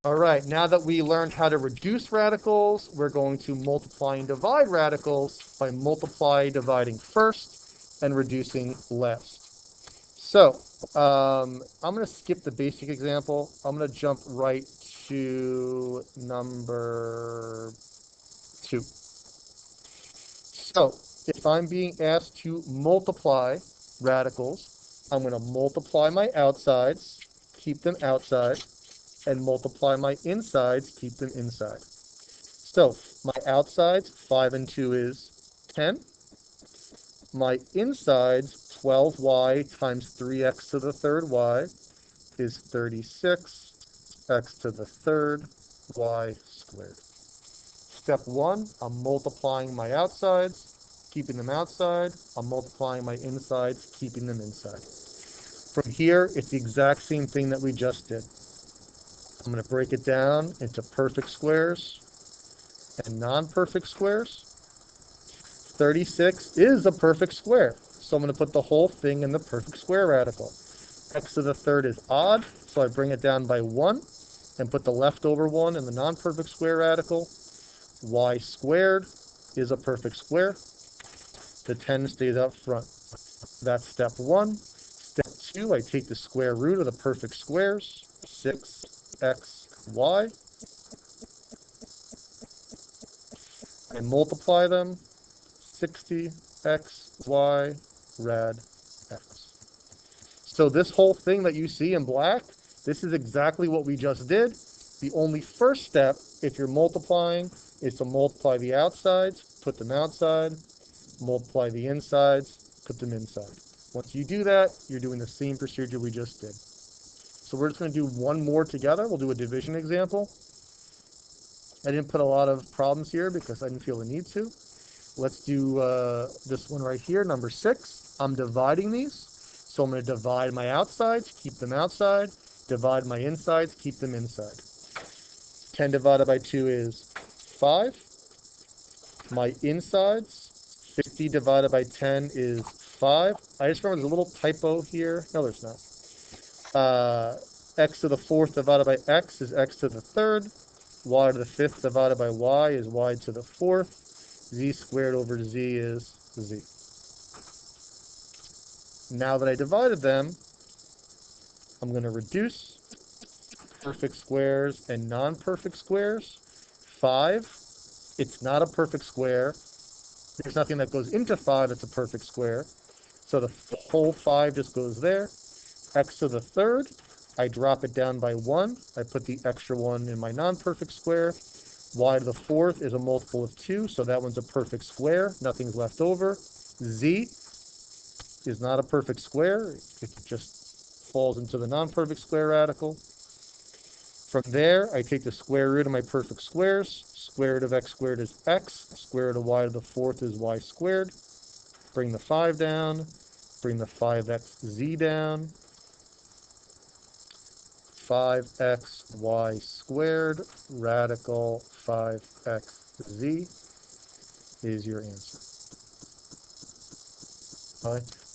All right, now that we learned how to reduce radicals, we're going to multiply and divide radicals by dividing first and reducing last. So I'm going to skip the basic example. I'm going to jump right to number 2. So if I'm being asked to multiply radicals, I'm going to multiply my outsides, keep them outside, and multiply my insides, keep them inside. So my outsides, 5 and 2 is 10. My insides, 12y times 3x to the third y is 36, x to the third y squared. Step 1, I'm multiplying my outsides, keeping them outside. I'm multiplying my insides, keeping them inside. From here, it's the exact same thing that we just did. I'm going to break it down into perfect squares and non-perfect squares. 36 is a perfect square, so I'm going to put the whole thing in the perfect square radical. X to the third is odd, so I bring it down by 1 and put the leftover 1 in the non-perfect square radical. Y squared is a perfect square. The 10 stays up front. That's step 1. Step 2, I take the square root of the perfect squares, 6xy. I multiply them, 60xy rad x. So this whole thing that you see in black, this is exactly what we just did. The only first step, if you're multiplying, is to multiply the outsides, put them outside, multiply the insides, put them inside. Once you do that, you're doing the same procedure we just did. So we're just going to do one more together. We'll do a division example. I didn't put a lot of problems here because I didn't feel the need to. Let's do this one right here, number 6. I'm dividing these. So I'm going to divide my outsides, keep them outside. Divide my insides, keep them inside. 10 divided by 2 is 5. My insides, 50 divided by 10 is 5. I just remember there's a little typo here. No, there's not. X to the 4th divided by x is x to the 3rd. Y to the 5th divided by y is y to the 4th. Z squared over z is z. Now that I divided them, I'm going to reduce perfect squares and non-perfect squares. 5, it's not a perfect square. There's nothing that goes into 5 that's a perfect square. So the whole 5 just goes there. X to the 3rd, I drop it down by 1. I put the extra 1 in my non-perfect square. Y to the 4th is a multiple of 2, so that one's a perfect square. Nothing's left over. Z is not a perfect square. It just falls into the non-perfect square radical. From there, I take the square root of my perfect squares. Square root of x squared is x. Square root of y to the 4th is y squared. Bring the 5 down. Bring the 5xz down. 5xy squared radical 5xz is your answer. All right.